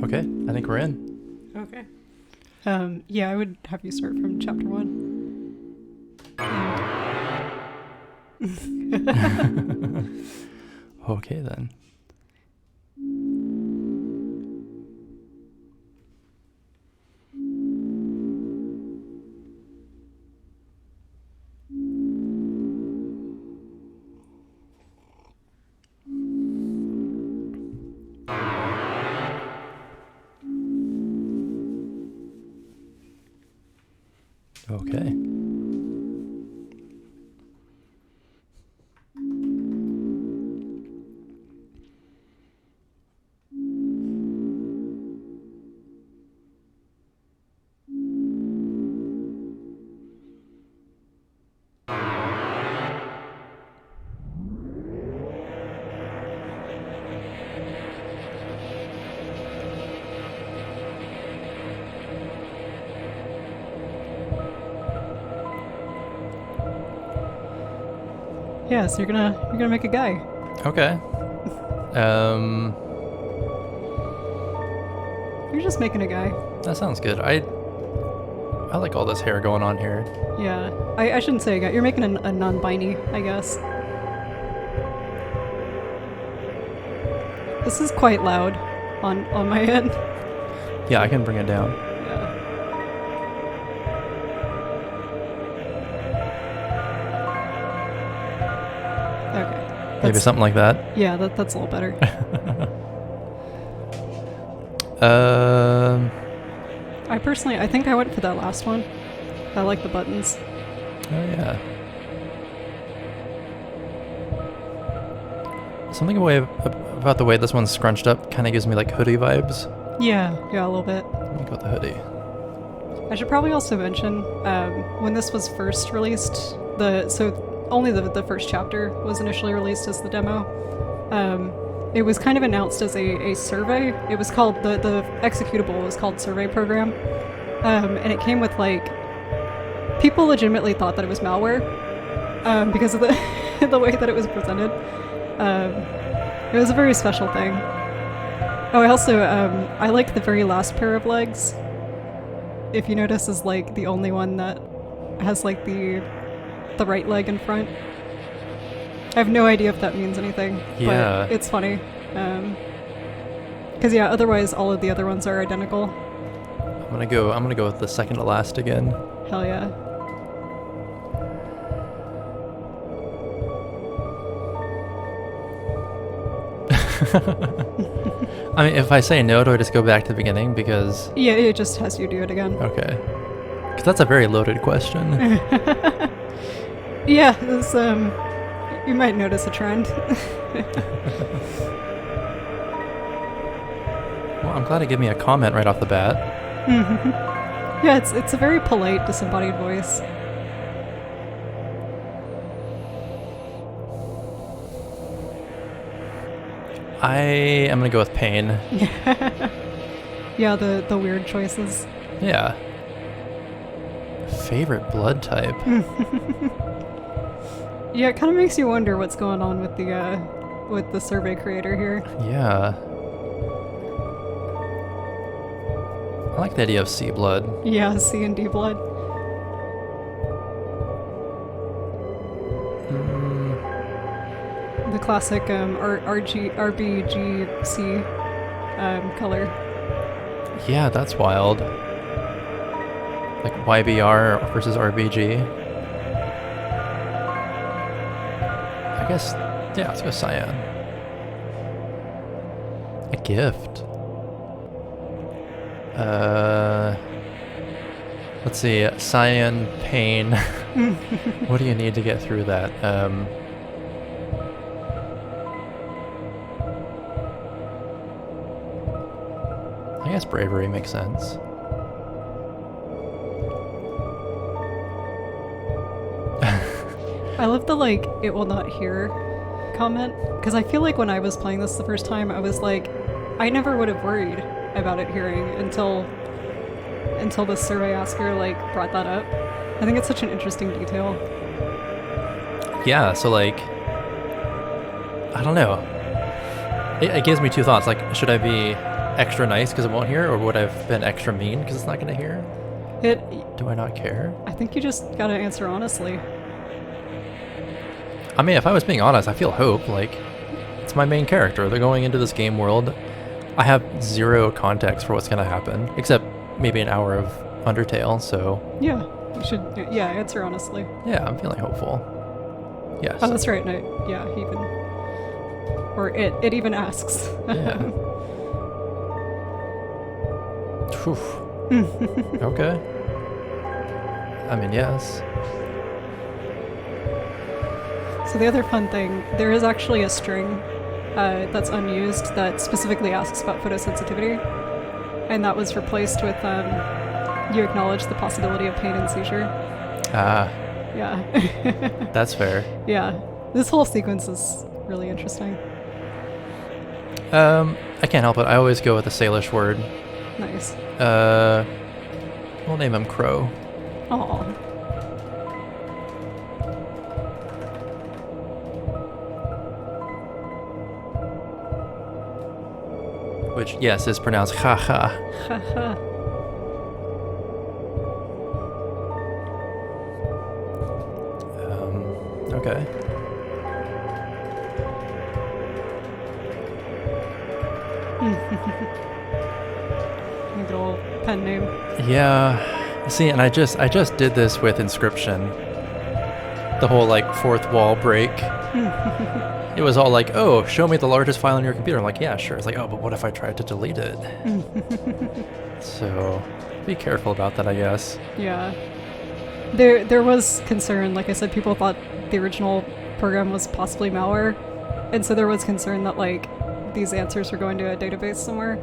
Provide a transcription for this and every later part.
Okay, I think we're in. Okay. Yeah, I would have you start from chapter 1. Okay, then. Okay. Yeah, so you're gonna make a guy. Okay. You're just making a guy. That sounds good. I like all this hair going on here. Yeah. I shouldn't say a guy. You're making a non-binary, I guess. This is quite loud on my end. Yeah, I can bring it down. Yeah. Okay. Maybe something like that. Yeah, that's a little better. I think I went for that last one. I like the buttons. Oh yeah. Something about the way this one's scrunched up kind of gives me like hoodie vibes. Yeah, a little bit. Let me go with the hoodie. I should probably also mention when this was first released, only the first chapter was initially released as the demo. It was kind of announced as a survey. It was called the executable was called Survey Program, and it came with like people legitimately thought that it was malware because of the the way that it was presented. It was a very special thing. Oh, I also I like the very last pair of legs. If you notice, is like the only one that has like the right leg in front. I have no idea if that means anything, Yeah. but it's funny. Because yeah, otherwise all of the other ones are identical. I'm gonna go with the second to last again. Hell yeah. I mean, if I say no, do I just go back to the beginning? Because Yeah, it just has you do it again. okay, because that's a very loaded question. Yeah, this, you might notice a trend. Well, I'm glad it gave me a comment right off the bat. Yeah, it's a very polite, disembodied voice. I am gonna go with pain. Yeah, the weird choices. Yeah. Favorite blood type. Yeah, it kind of makes you wonder what's going on with the survey creator here. Yeah. I like the idea of C blood. Yeah, C and D blood. The classic RBGC color. Yeah, that's wild. Like YBR versus RBG. I guess, yeah, let's go cyan. A gift. Let's see, cyan, pain. What do you need to get through that? I guess bravery makes sense. I love the like it will not hear comment because I feel like when I was playing this the first time I was like I never would have worried about it hearing until the survey asker like brought that up. I think it's such an interesting detail. Yeah, so like I don't know. It gives me two thoughts. Like, should I be extra nice because it won't hear, or would I have been extra mean because it's not going to hear? Do I not care? I think you just gotta answer honestly. I mean, if I was being honest, I feel hope. Like, it's my main character. They're going into this game world. I have zero context for what's going to happen, except maybe an hour of Undertale, so... Yeah, you should, yeah, answer honestly. Yeah, I'm feeling hopeful. Yes. Oh, that's right, no, yeah, even... Or it even asks. Yeah. Phew. Okay. I mean, yes. So the other fun thing, there is actually a string that's unused that specifically asks about photosensitivity, and that was replaced with you acknowledge the possibility of pain and seizure. Ah. Yeah. That's fair. Yeah. This whole sequence is really interesting. I can't help it. I always go with a Salish word. Nice. We'll name him Crow. Aw. Which, yes, is pronounced ha-ha. Haha. Okay. Good old pen name. Yeah. See, and I just did this with Inscription. The whole, like, fourth wall break. It was all like, oh, show me the largest file on your computer. I'm like, yeah, sure. It's like, oh, but what if I tried to delete it? So, be careful about that, I guess. Yeah. There was concern, like I said, people thought the original program was possibly malware, and so there was concern that, like, these answers were going to a database somewhere.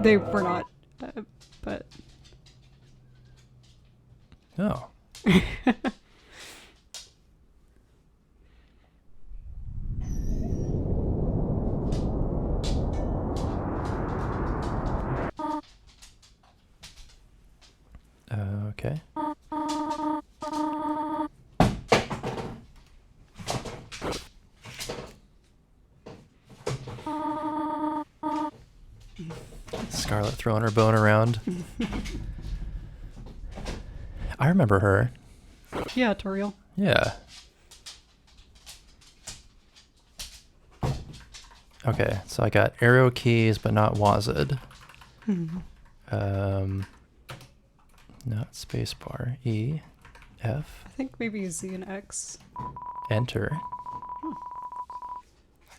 They were not, but... Oh. Okay. Scarlet throwing her bone around. I remember her. Yeah, Toriel. Yeah. Okay, so I got arrow keys, but not WASD. Not spacebar. E, F. I think maybe Z and X. Enter.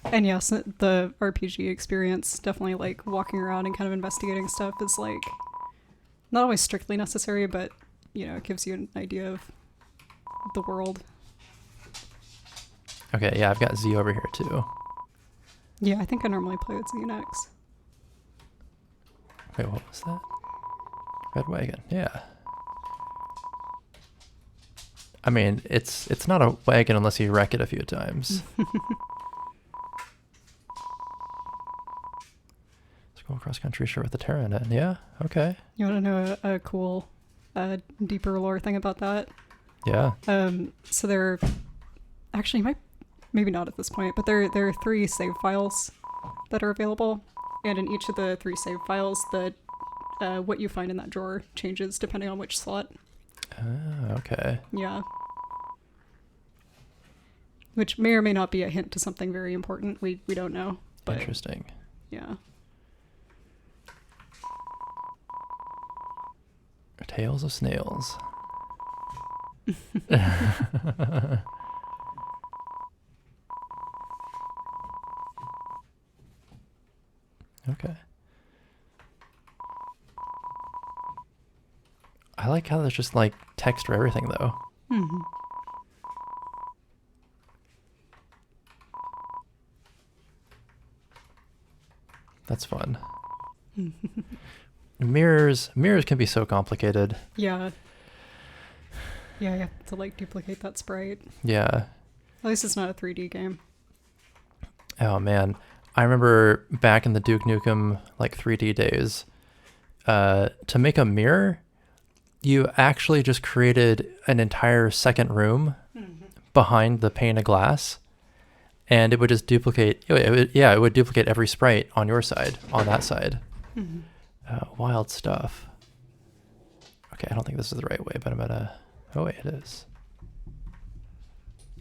And yes, the RPG experience, definitely like walking around and kind of investigating stuff is like not always strictly necessary, but you know, it gives you an idea of the world. Okay, yeah, I've got Z over here too. Yeah, I think I normally play with Z and X. Wait, what was that? Red wagon, yeah. I mean, it's not a wagon unless you wreck it a few times. Scroll cross country shirt with a Terra in it. Yeah, okay. You want to know a cool, deeper lore thing about that? Yeah. So there, actually, maybe not at this point, but there are 3 save files that are available, and in each of the 3 save files, the what you find in that drawer changes depending on which slot. Okay. Yeah. Which may or may not be a hint to something very important. We don't know. But interesting. Yeah. Tales of snails. Okay. I like how there's just like text for everything though. Mm-hmm. That's fun. Mirrors can be so complicated. Yeah. Yeah, you have to like duplicate that sprite. Yeah. At least it's not a 3D game. Oh man. I remember back in the Duke Nukem like 3D days, to make a mirror, you actually just created an entire second room behind the pane of glass, and it would just duplicate. It would duplicate every sprite on your side, on that side. Wild stuff. Okay, I don't think this is the right way, but I'm gonna... Oh wait, it is.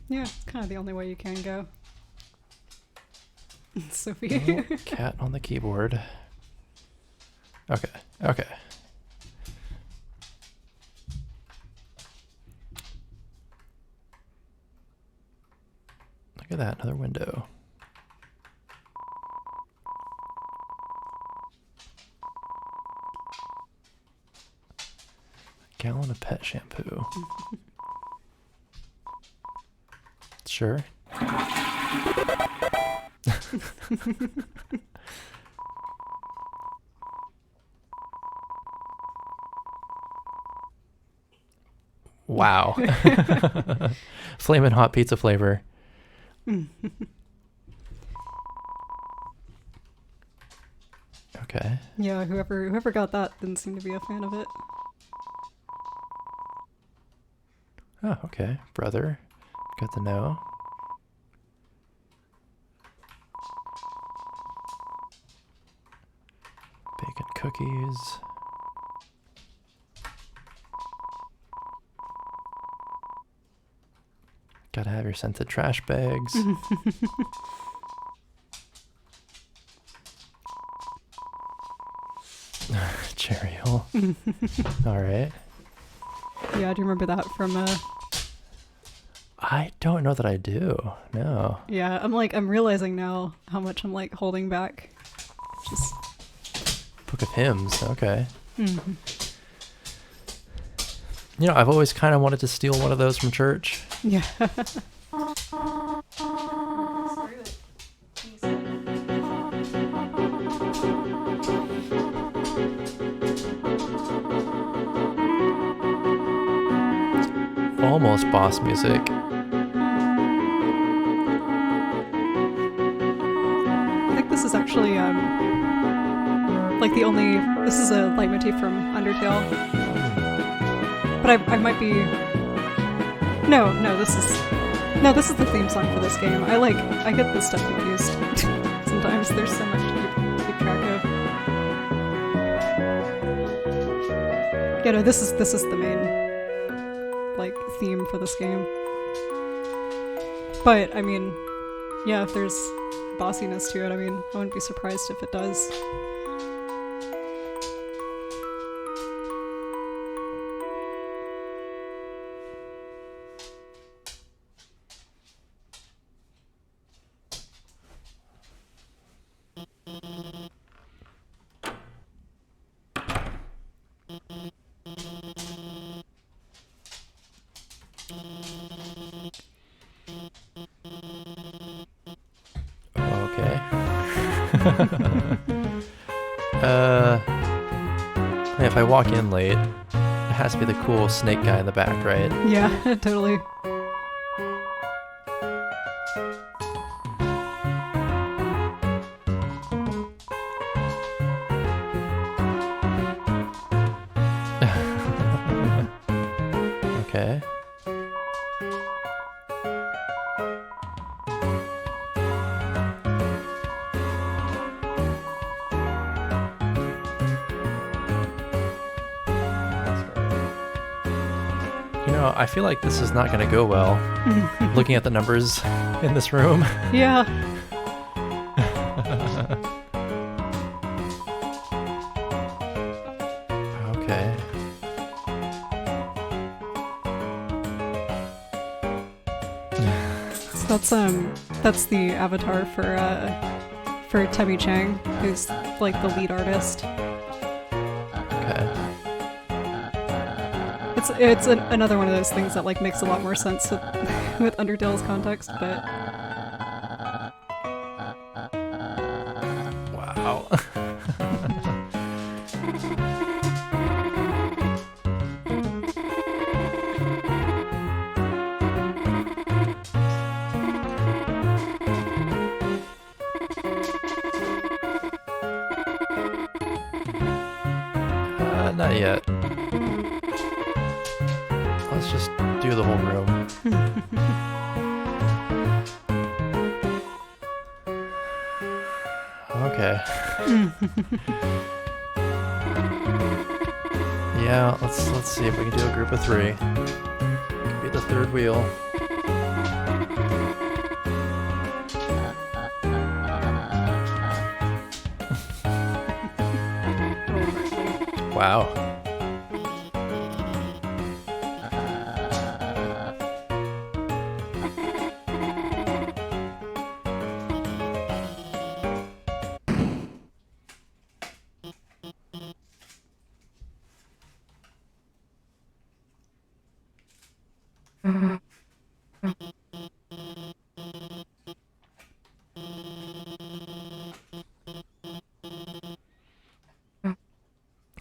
Yeah, it's kind of the only way you can go. Sophie. Oh, cat on the keyboard. Okay, okay. Look at that, another window. A gallon of pet shampoo. Sure. Wow. Flamin' hot pizza flavor. Okay. Yeah, whoever got that didn't seem to be a fan of it. Oh, okay. Brother. Good to know. Bacon cookies. Gotta have your scented trash bags. Cereal. All right. Yeah, do you remember that from I don't know that I do. No. Yeah, I'm realizing now how much I'm like holding back. Just Book of Hymns. Okay. You know, I've always kind of wanted to steal one of those from church. yeah. Almost boss music. I think this is actually like this is a leitmotif from Undertale. But I might be No, this is the theme song for this game. I get this stuff confused. Sometimes there's so much to keep track of. Yeah, no, this is the main like theme for this game. But I mean, yeah, if there's bossiness to it, I mean, I wouldn't be surprised if it does. If I walk in late, it has to be the cool snake guy in the back, right? Yeah, totally. Okay. I feel like this is not going to go well. Looking at the numbers in this room. Yeah. Okay. So that's the avatar for Tebby Chang, who's like the lead artist. It's another one of those things that like makes a lot more sense with Undertale's context, but wow. Not yet. Let's just do the whole room. Okay. Yeah, let's see if we can do a group of 3. Could be the third wheel. Wow.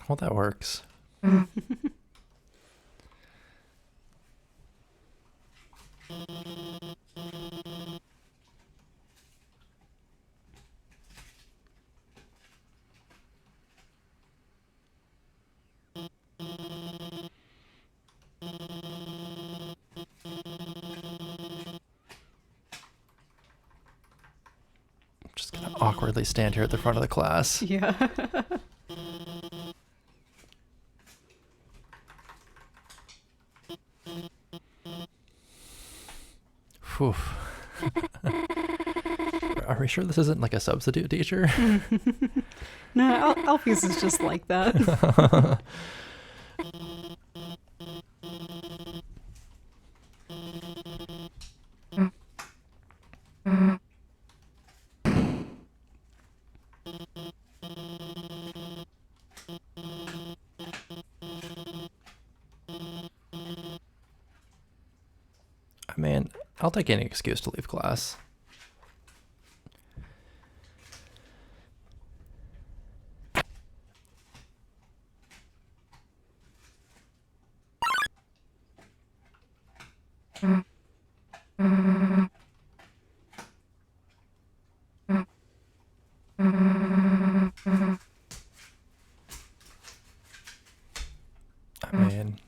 Well, that works. Just gonna awkwardly stand here at the front of the class. Yeah. Whew. Are we sure this isn't like a substitute teacher? No, Alfie's is just like that. I mean, I'll take any excuse to leave class. I mean...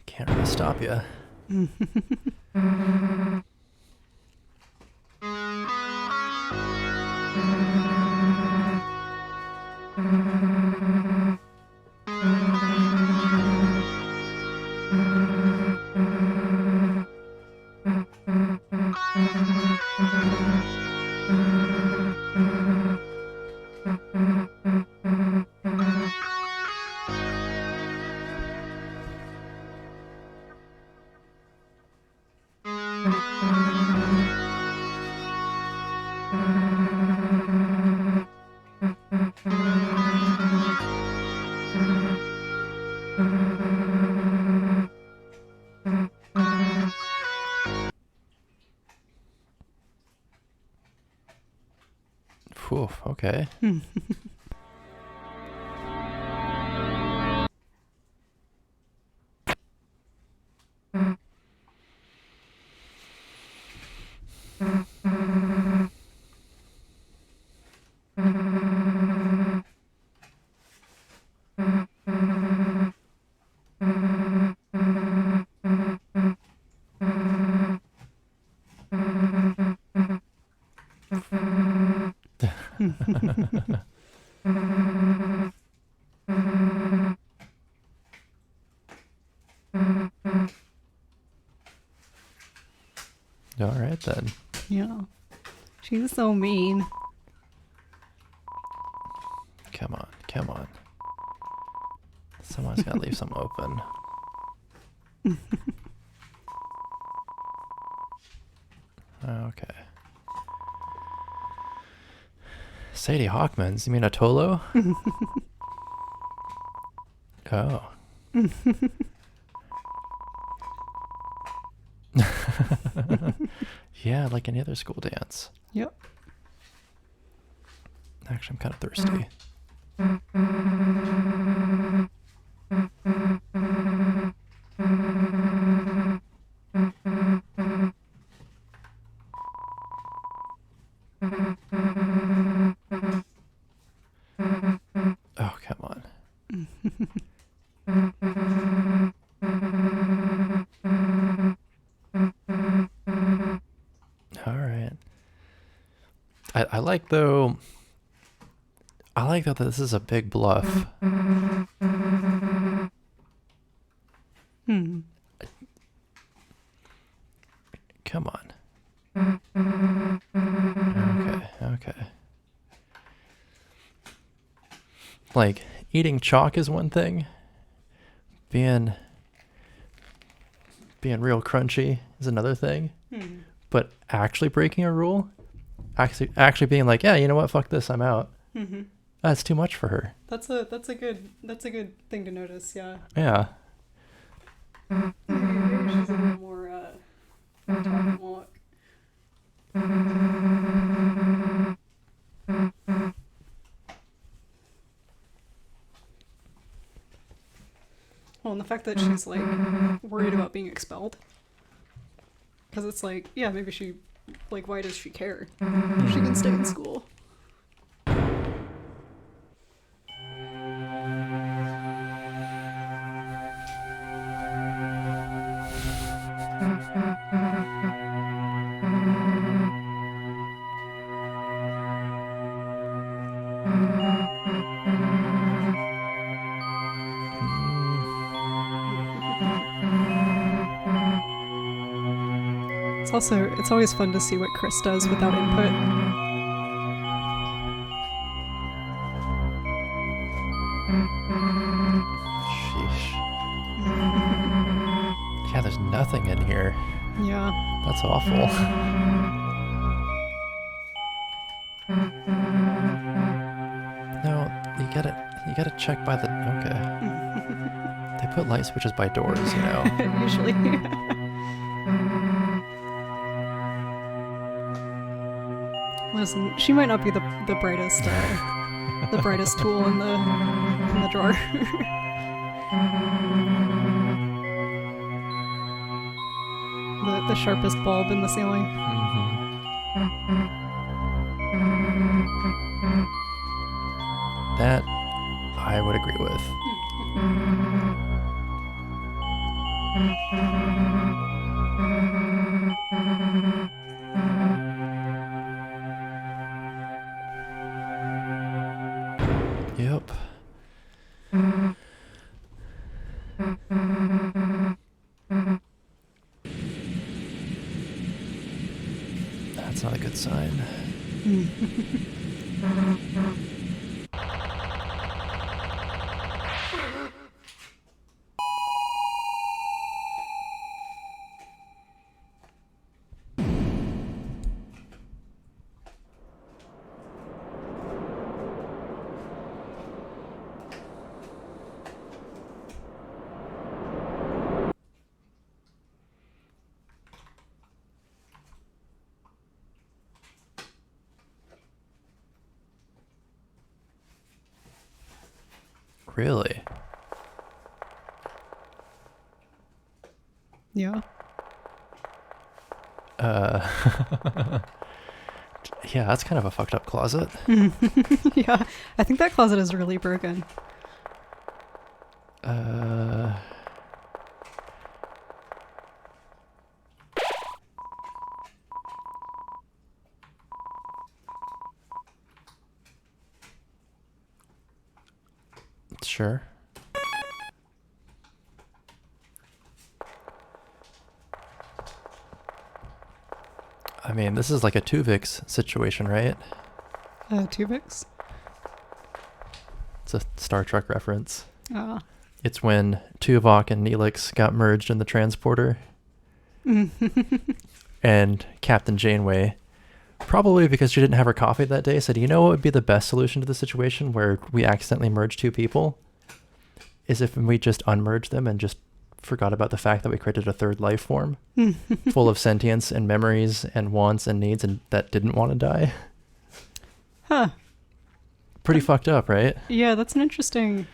Can't really stop you. Whew, okay. All right then. Yeah. She was so mean. Come on, come on. Someone's gotta leave some open. Okay. Sadie Hawkmans, you mean Atolo? Oh. Yeah, like any other school dance. Yep. Actually, I'm kind of thirsty. All right. I like though. I like that this is a big bluff. Hmm. Come on. Okay, okay. Like, eating chalk is one thing. Being real crunchy is another thing. Hmm. But actually breaking a rule, actually being like, yeah, you know what, fuck this, I'm out. Mm-hmm. That's too much for her. That's a good thing to notice. Yeah. Yeah. Maybe she's a little more talk and walk. Well, and the fact that she's like worried about being expelled, because it's like, yeah, maybe she, like, why does she care if she can stay in school? It's always fun to see what Chris does without input. Sheesh. Yeah, there's nothing in here. Yeah. That's awful. No, you gotta check by the, okay. They put light switches by doors, you know. Usually. Listen, she might not be the brightest tool in the drawer. the sharpest bulb in the ceiling. That I would agree with. Yep. That's not a good sign. Really? Yeah. Yeah, that's kind of a fucked up closet. Yeah, I think that closet is really broken. Sure. I mean, this is like a Tuvix situation, right? Tuvix? It's a Star Trek reference. Ah. It's when Tuvok and Neelix got merged in the transporter. And Captain Janeway, probably because she didn't have her coffee that day, said, you know what would be the best solution to the situation where we accidentally merge two people? Is if we just unmerged them and just forgot about the fact that we created a third life form full of sentience and memories and wants and needs and that didn't want to die. Huh. Pretty fucked up, right? Yeah, that's an interesting...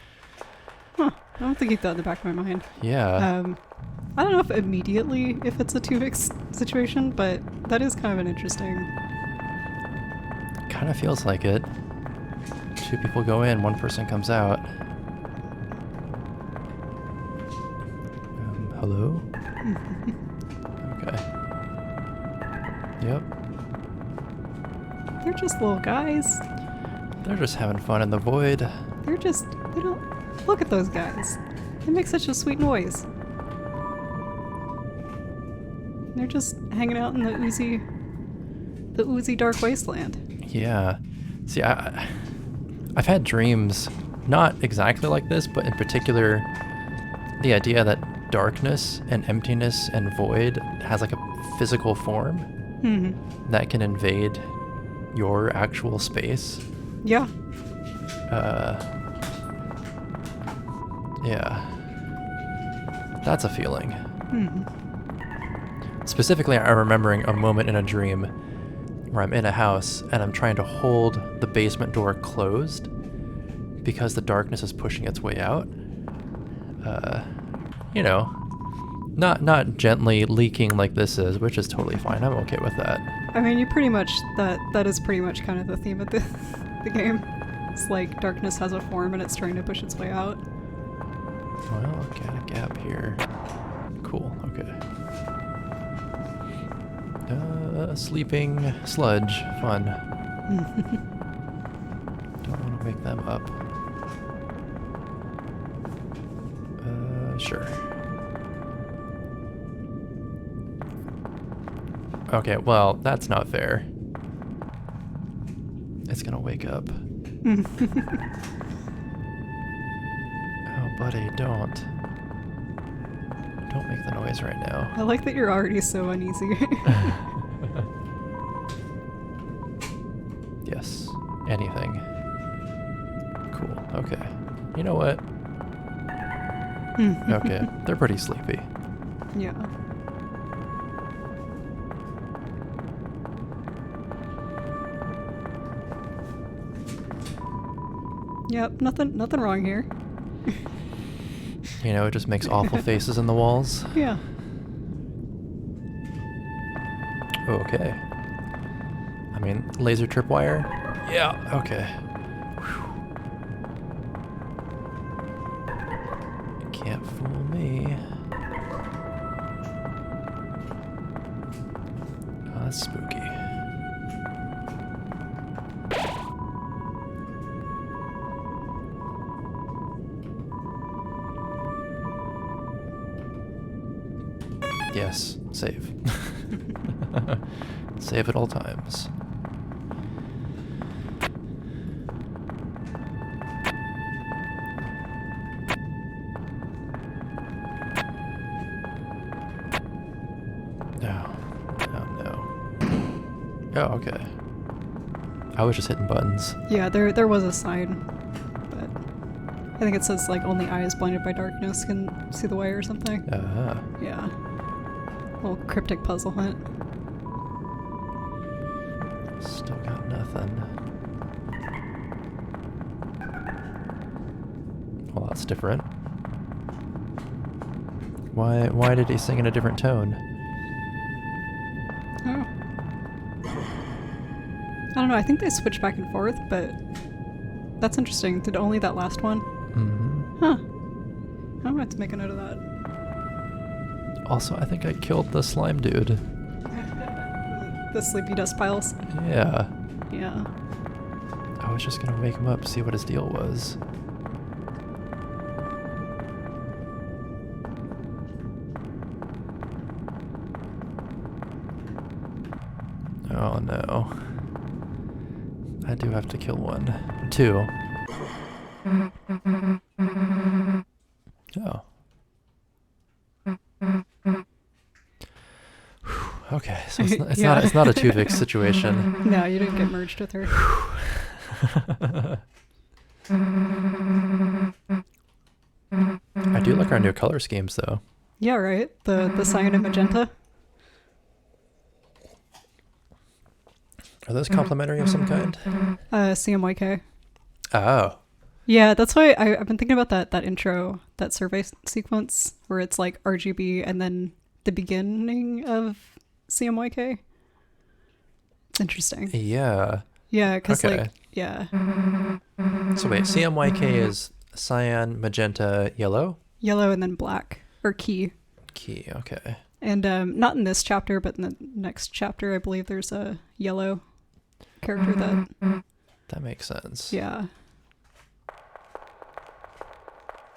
Huh. I'll have to keep that in the back of my mind. Yeah. I don't know if immediately if it's a Tuvix situation, but that is kind of an interesting... Kind of feels like it. Two people go in, one person comes out. Hello? Okay. Yep. They're just little guys. They're just having fun in the void. They don't, look at those guys. They make such a sweet noise. They're just hanging out in the oozy dark wasteland. Yeah. See, I've had dreams, not exactly like this, but in particular, the idea that darkness and emptiness and void has like a physical form that can invade your actual space. Yeah. Yeah. That's a feeling. Specifically, I'm remembering a moment in a dream where I'm in a house and I'm trying to hold the basement door closed because the darkness is pushing its way out. You know, not gently leaking like this is, which is totally fine. I'm okay with that. I mean, you pretty much, that is pretty much kind of the theme of the game. It's like darkness has a form and it's trying to push its way out. Well, got a gap here. Cool, okay. Sleeping sludge, fun. Don't want to wake them up. Sure. Okay, well, that's not fair. It's gonna wake up. Oh, buddy, don't. Don't make the noise right now. I like that you're already so uneasy. Yes, anything. Cool, okay. You know what? Okay, they're pretty sleepy. Yeah. Yep, nothing wrong here. You know, it just makes awful faces in the walls. Yeah. Okay. I mean, laser tripwire? Yeah, okay. You can't fool me. Oh, that's spooky. Yes, save. Save at all times. No. No. Oh, okay. I was just hitting buttons. Yeah, there was a sign, but I think it says like only eyes blinded by darkness can see the way or something. Yeah. Little cryptic puzzle hunt. Still got nothing. Well, that's different. Why did he sing in a different tone? Oh. I don't know, I think they switch back and forth, but that's interesting. Did only that last one? Mm-hmm. Huh. I'm gonna have to make a note of that. Also, I think I killed the slime dude. The sleepy dust piles. Yeah. Yeah. I was just gonna wake him up, see what his deal was. Oh no. I do have to kill one. Two. Oh. Okay, so it's not a Tuvix situation. No, you didn't get merged with her. I do like our new color schemes though. Yeah, right. The cyan and magenta. Are those complimentary of some kind? CMYK. Oh. Yeah, that's why I've been thinking about that intro, that survey sequence where it's like RGB and then the beginning of CMYK. It's interesting. Yeah. Yeah, because Okay. like, yeah. So wait, CMYK is cyan, magenta, yellow? Yellow and then black. Or key. key. Okay. And not in this chapter, but in the next chapter, I believe there's a yellow character that makes sense. Yeah.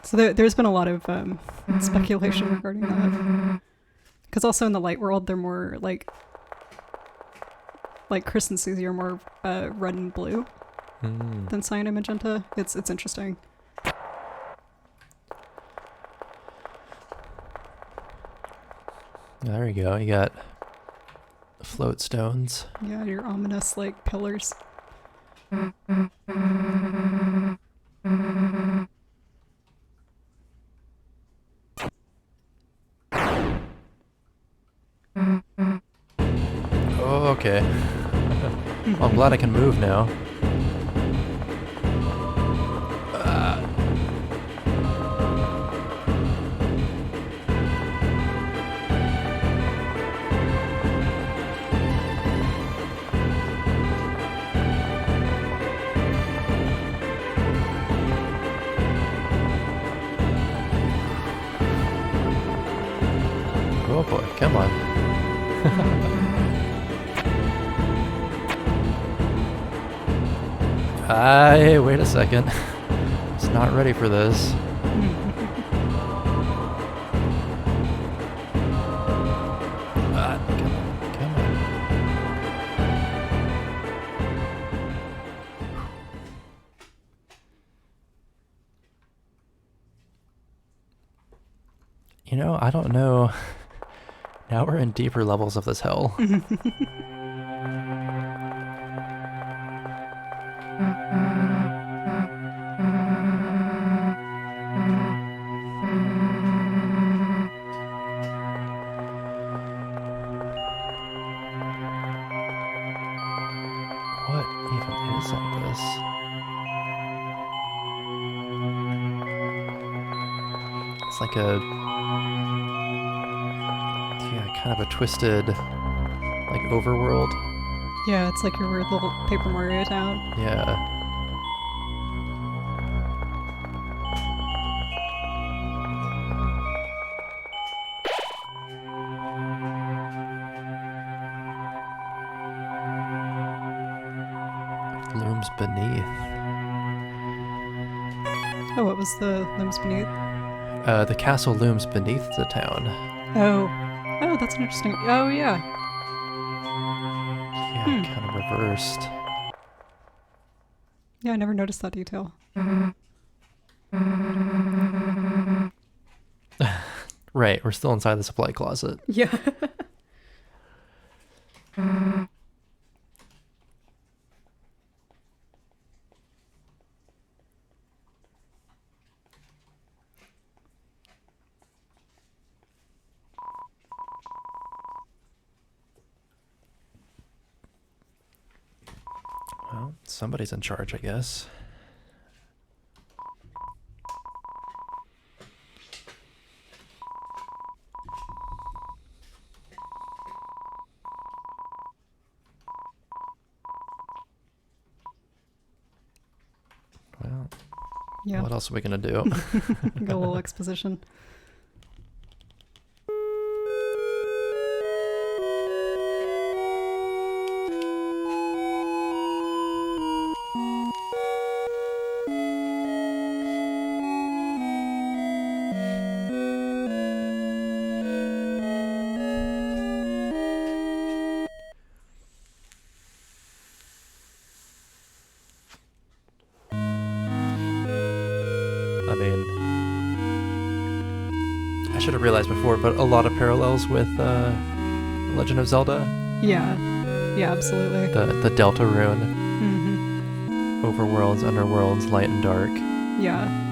So there's been a lot of speculation regarding that. Because also in the light world, they're more like Chris and Susie are more red and blue than cyan and magenta. It's interesting. There you go. You got float stones. Yeah, your ominous like pillars. Oh, okay. Well, I'm glad I can move now. Oh boy, come on. Wait a second. It's not ready for this. Come on. You know, I don't know. Now we're in deeper levels of this hell. What even is all this? It's like a... yeah, kind of a twisted, like, overworld. Yeah, it's like your weird little Paper Mario town. Yeah. Looms beneath. Oh, what was the limbs beneath? The castle looms beneath the town. Oh, that's an interesting. Oh, yeah. Yeah, kind of reversed. Yeah, I never noticed that detail. Right, we're still inside the supply closet. Yeah. Well, somebody's in charge, I guess. Well, Yeah. what else are we gonna do? Got a little exposition. I mean, I should have realized before, but a lot of parallels with Legend of Zelda. Yeah. Yeah, absolutely. The deltarune, Mm-hmm. overworlds, underworlds, light and dark. Yeah.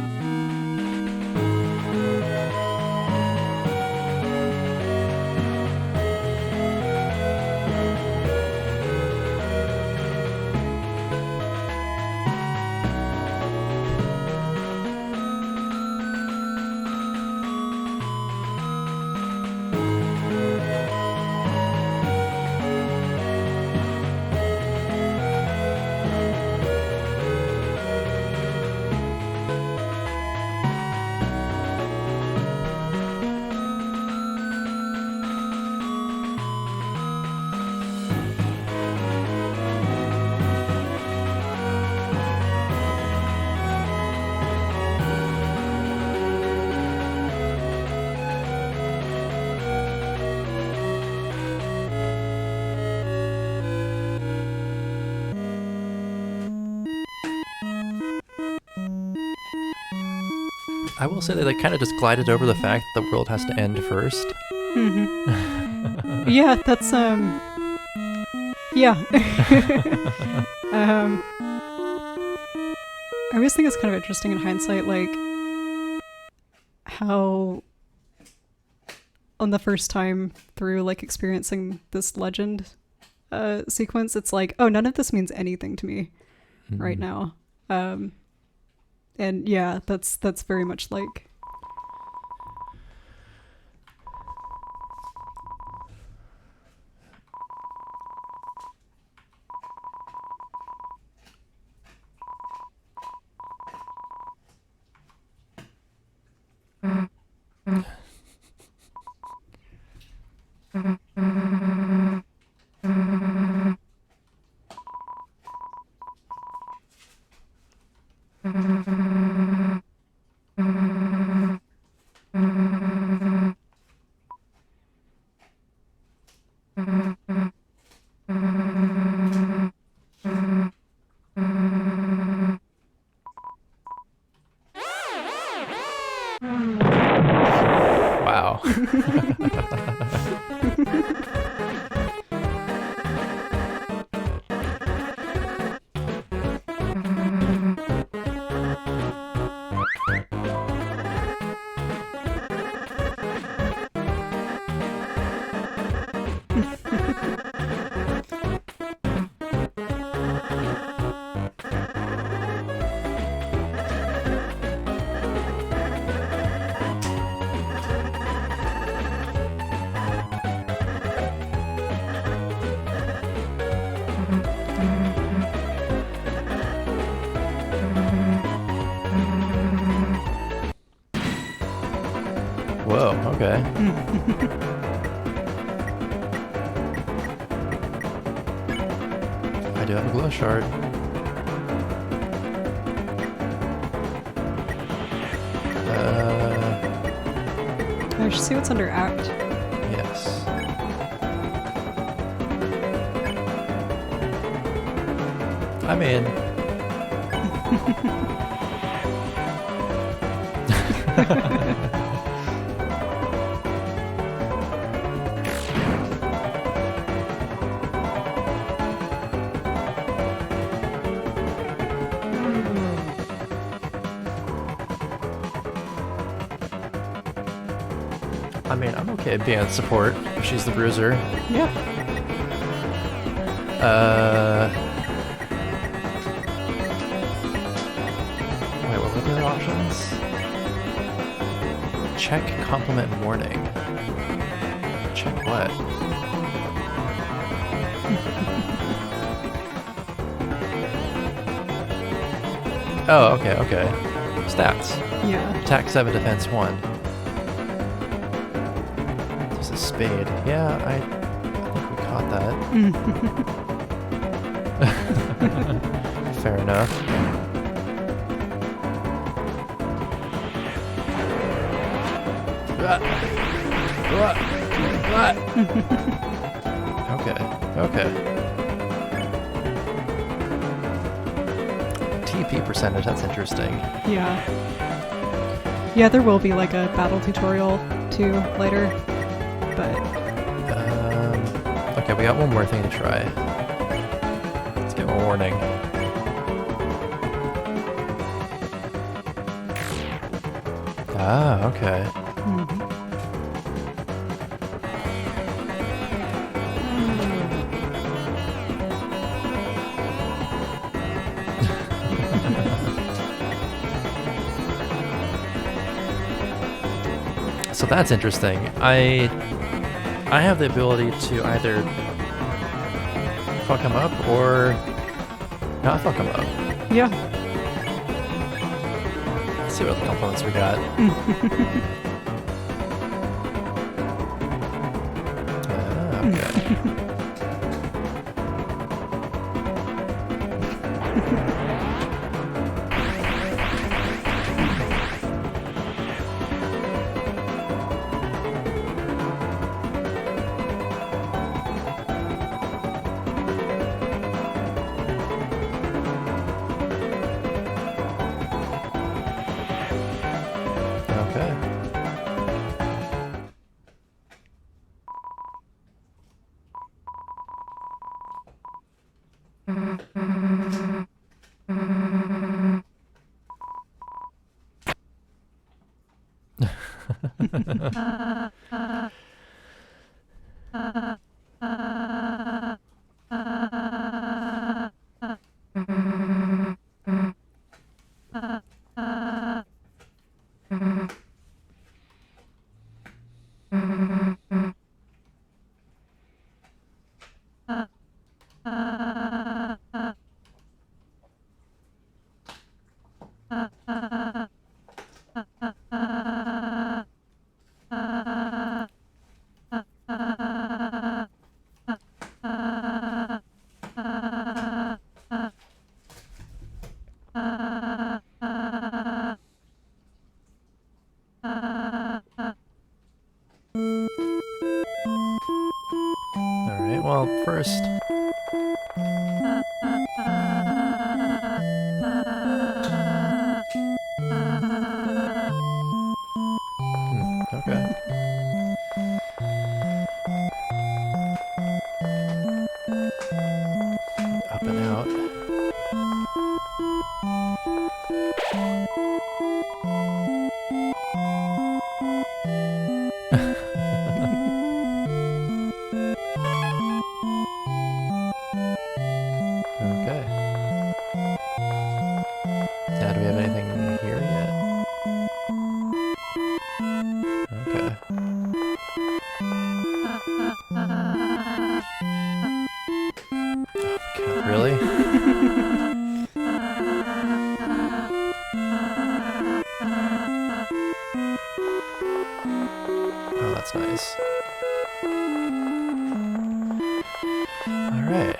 I will say that they kind of just glided over the fact that the world has to end first. Mm-hmm. Yeah, that's yeah. I always think it's kind of interesting in hindsight, like how on the first time through like experiencing this legend sequence, it's like, oh, none of this means anything to me right now. And yeah, that's very much like Wow. Whoa, okay. I do have a glow shard. I should see what's under Act. Yes. I'm in. I mean, I'm okay being support. She's the bruiser. Yeah. Wait, what were the other options? Check compliment warning. Check what? Oh, okay. Stats. Yeah. Attack 7, defense 1. There's a spade. Yeah, I think we caught that. Fair enough. Okay. TP percentage, that's interesting. Yeah. Yeah, there will be like a battle tutorial too later, but okay, we got one more thing to try. Let's get a warning. Ah, okay. So that's interesting. I have the ability to either fuck him up or not fuck him up. yeah. Let's see what components we got. Okay. Alright, well, first... okay. Up and out. Okay. Now, do we have anything here yet? Okay. Oh my god, really? Oh, that's nice. Alright.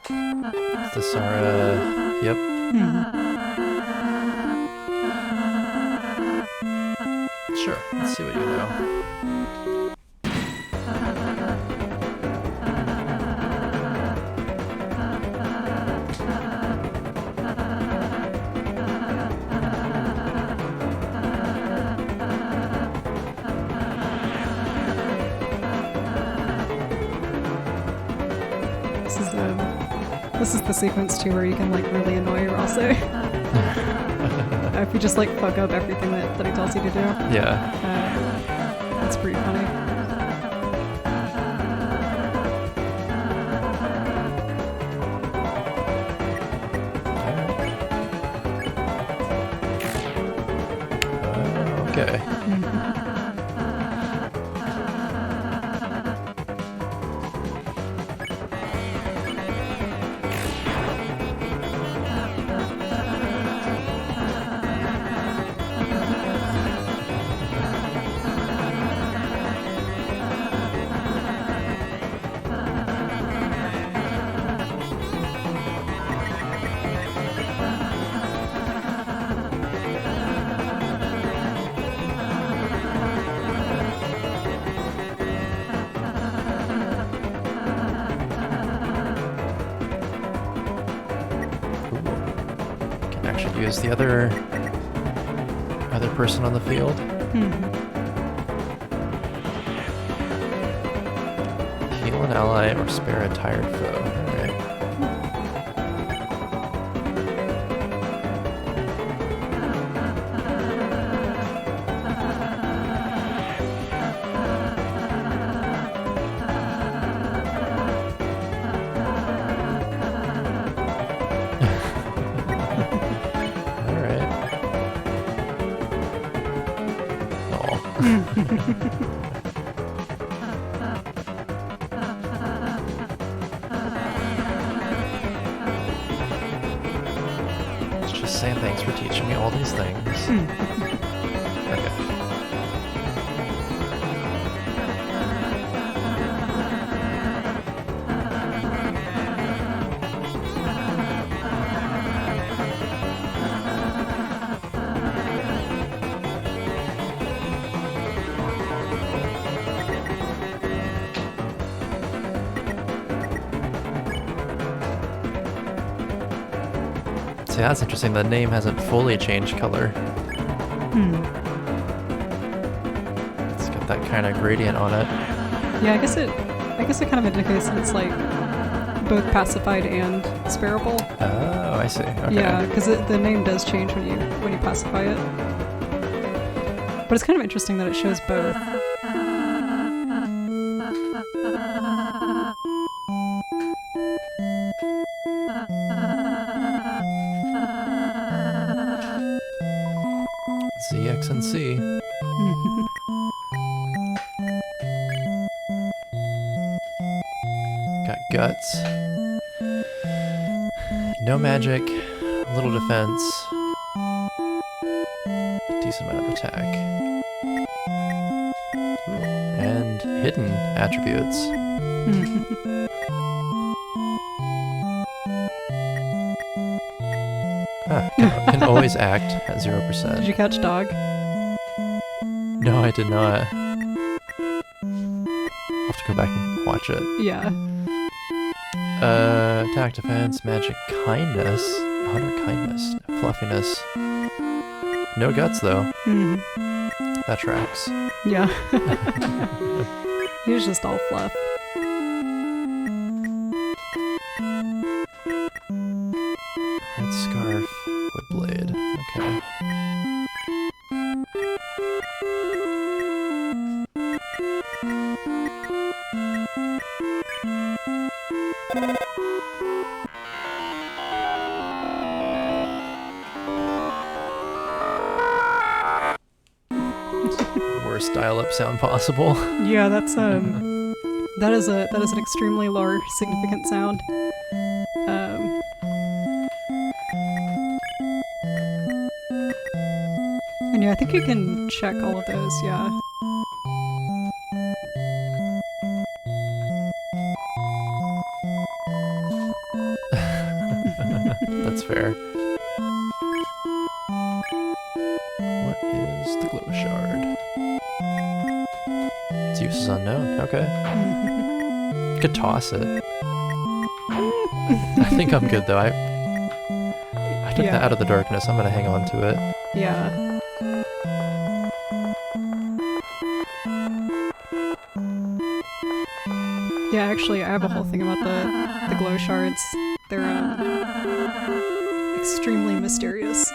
Is this our, yep. Sure, let's see what you know. This is the sequence too where you can like really annoy Rosso. If you just like fuck up everything that he tells you to do. Yeah. It's pretty funny. Okay. Actually use the other person on the field. Heal an ally or spare a tired foe. Alright. It's just saying thanks for teaching me all these things. Okay. See, that's interesting. The name hasn't fully changed color. It's got that kind of gradient on it. Yeah, I guess it kind of indicates that it's like both pacified and sparable. Oh, I see. Okay. Yeah, because the name does change when you pacify it. But it's kind of interesting that it shows both. ZX and C. Got guts. No magic. Little defense. Decent amount of attack. Ooh, and hidden attributes. Can always act at 0%. Did you catch dog? No, I did not. I'll have to go back and watch it. Yeah. Attack, defense, magic, kindness. Honor, kindness, fluffiness. No guts, though. That tracks. Yeah. He was just all fluff. Red scarf, wood blade. Okay. Worst dial-up sound possible. Yeah, that is an extremely low significant sound. And yeah, I think you can check all of those, yeah. That's fair. What is the glow shard? Its use is unknown. Okay. Could toss it. I think I'm good though. I took that out of the darkness. I'm gonna hang on to it. Yeah. Yeah, actually, I have a whole thing about the glow shards. They're extremely mysterious.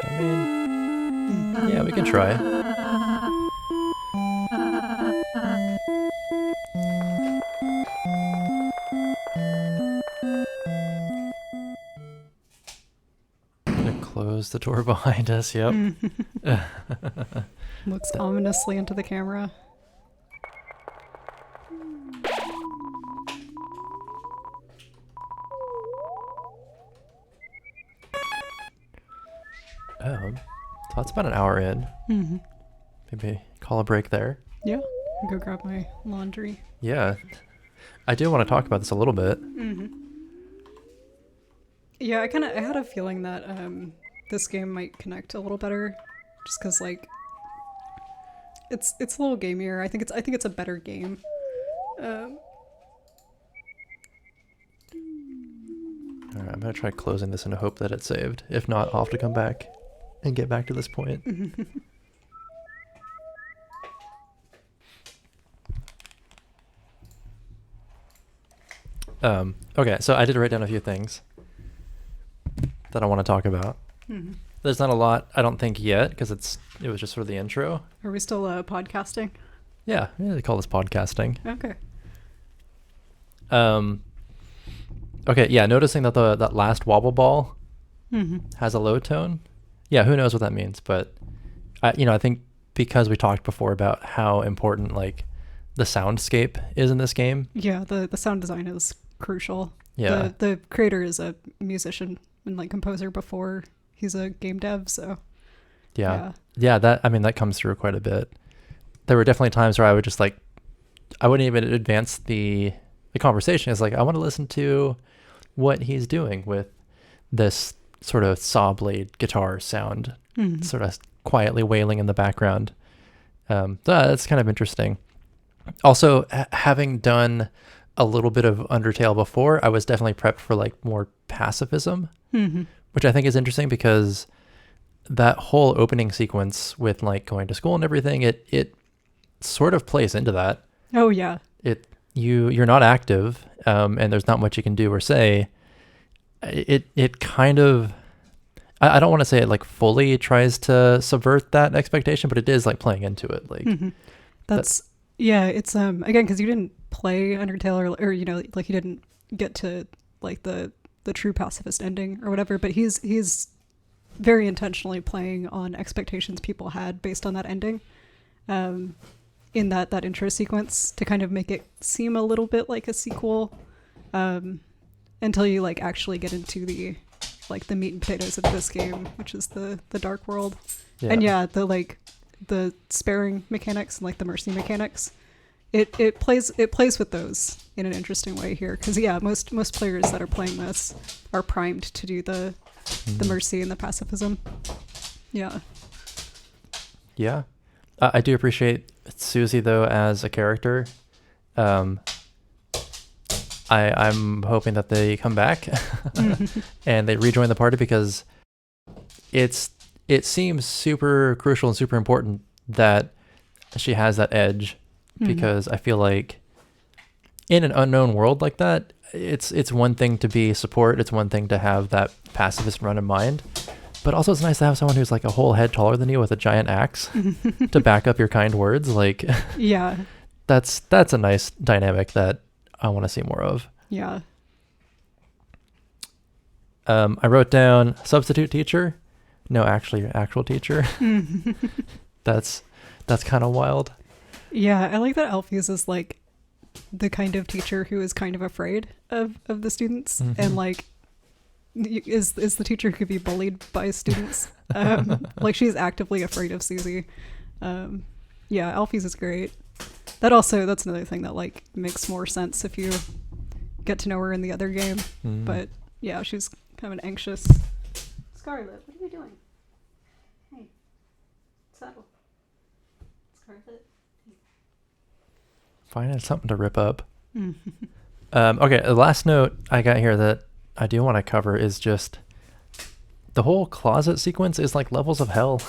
I mean, yeah, we can try. Gonna close the door behind us, yep. Looks ominously into the camera. Oh, so that's about an hour in. Maybe call a break there. Yeah, I'll go grab my laundry. Yeah, I do want to talk about this a little bit. Yeah, I had a feeling that this game might connect a little better, just because like it's a little gamier. I think it's a better game. All right, I'm gonna try closing this in the hope that it's saved. If not, I'll have to come back and get back to this point. Okay, so I did write down a few things that I want to talk about. There's not a lot, I don't think, yet, because it was just sort of the intro. Are we still podcasting? Yeah, they call this podcasting. Okay. Okay, yeah, noticing that that last wobble ball has a low tone. Yeah, who knows what that means, but I think because we talked before about how important like the soundscape is in this game. Yeah, the sound design is crucial. Yeah. The creator is a musician and like composer before he's a game dev, so yeah, that comes through quite a bit. There were definitely times where I would just I wouldn't even advance the conversation. It's like I want to listen to what he's doing with this sort of saw blade guitar sound, sort of quietly wailing in the background. So that's kind of interesting. Also, having done a little bit of Undertale before, I was definitely prepped for like more pacifism, which I think is interesting because that whole opening sequence with like going to school and everything, it sort of plays into that. Oh yeah. You're not active, and there's not much you can do or say. It kind of, I don't want to say it like fully tries to subvert that expectation, but it is like playing into it. Like yeah, it's again, because you didn't play Undertale or you know, like you didn't get to like the true pacifist ending or whatever, but he's very intentionally playing on expectations people had based on that ending, in that intro sequence to kind of make it seem a little bit like a sequel, until you like actually get into the meat and potatoes of this game, which is the dark world. And the sparing mechanics and like the mercy mechanics, it plays with those in an interesting way here, because most players that are playing this are primed to do the mercy and the pacifism. I do appreciate Susie though as a character. I'm hoping that they come back and they rejoin the party, because it seems super crucial and super important that she has that edge, because I feel like in an unknown world like that, it's one thing to be support, it's one thing to have that pacifist run in mind, but also it's nice to have someone who's like a whole head taller than you with a giant axe to back up your kind words. Like, yeah, that's a nice dynamic that I want to see more of. Yeah. I wrote down substitute teacher. No, actually, actual teacher. That's kind of wild. Yeah, I like that Alphys is like the kind of teacher who is kind of afraid of the students, and like is the teacher who could be bullied by students. Like she's actively afraid of Susie. Yeah, Alphys is great. That's another thing that like makes more sense if you get to know her in the other game. But yeah, she's kind of an anxious. Scarlet, what are you doing? Hey, settle. Scarlet. Finding something to rip up. Okay, the last note I got here that I do want to cover is just the whole closet sequence is like levels of hell.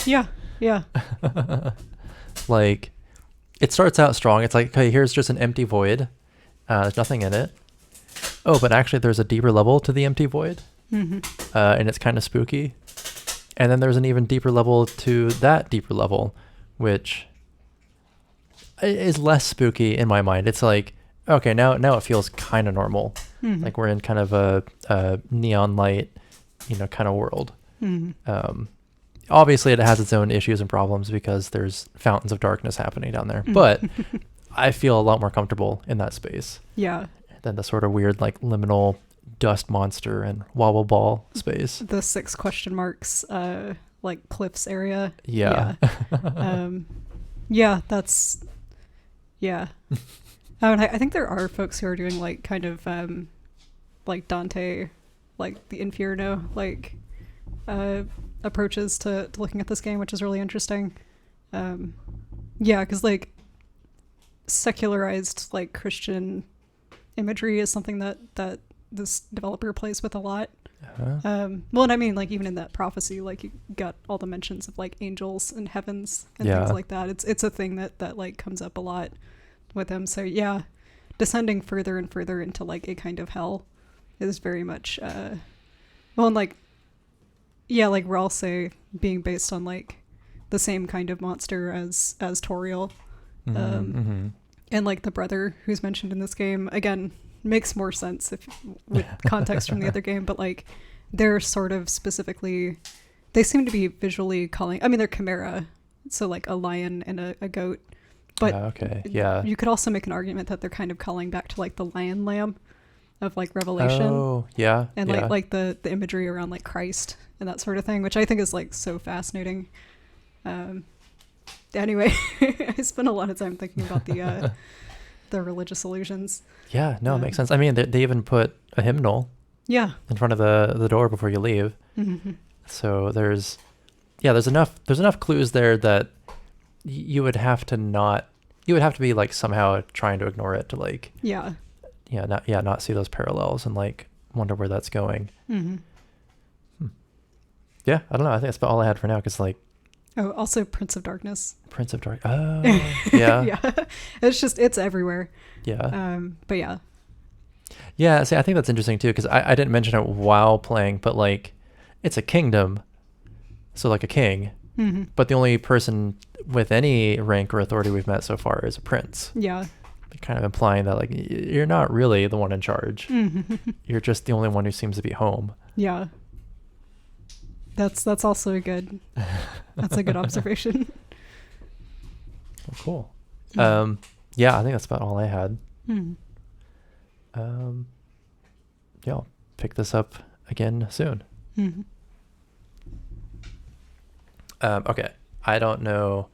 Yeah. Like, it starts out strong. It's like, okay, here's just an empty void. There's nothing in it. Oh, but actually there's a deeper level to the empty void. And it's kind of spooky. And then there's an even deeper level to that deeper level, which is less spooky in my mind. It's like, okay, now it feels kind of normal. Like we're in kind of a neon light, kind of world. Obviously it has its own issues and problems because there's fountains of darkness happening down there, but I feel a lot more comfortable in that space. Yeah. Than the sort of weird like liminal dust monster and wobble ball space. The 6 question marks, like cliffs area. Yeah. Yeah, that's, yeah. I think there are folks who are doing like kind of like Dante, like the Inferno, like approaches to looking at this game, which is really interesting. Yeah, because like secularized like Christian imagery is something that this developer plays with a lot. Well, and I mean, like even in that prophecy, like you got all the mentions of like angels and heavens and things like that. It's a thing that like comes up a lot with him. So yeah, descending further and further into like a kind of hell is very much well, and like like Ralsei being based on like the same kind of monster as Toriel. And like the brother who's mentioned in this game, again, makes more sense if with context from the other game, but like they're sort of specifically, they seem to be visually calling, I mean they're chimera, so like a lion and a goat, but you could also make an argument that they're kind of calling back to like the lion lamb of like Revelation. And like the imagery around like Christ and that sort of thing, which I think is like so fascinating. Anyway, I spent a lot of time thinking about the religious illusions. It makes sense. I mean, they even put a hymnal Yeah. in front of the door before you leave. Mm-hmm. So there's enough clues there that you would have to be like somehow trying to ignore it to like Yeah. not see those parallels and like wonder where that's going. Mm-hmm. Yeah, I don't know. I think that's about all I had for now. Cause like Oh, also Prince of Darkness. Prince of Dark. Oh, yeah, Yeah. It's everywhere. yeah, But yeah. yeah. See, I think that's interesting too, because I didn't mention it while playing, but like it's a kingdom, so like a king, Mm-hmm. but the only person with any rank or authority we've met so far is a prince. Yeah. Kind of implying that like you're not really the one in charge. Mm-hmm. You're just the only one who seems to be home. Yeah. That's also a good. That's a good observation. Oh, cool. Mm-hmm. Yeah, I think that's about all I had. Mm-hmm. Yeah, I'll pick this up again soon. Mm-hmm. Okay, I don't know.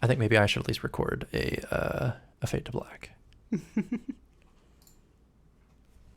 I think maybe I should at least record a Fade to Black.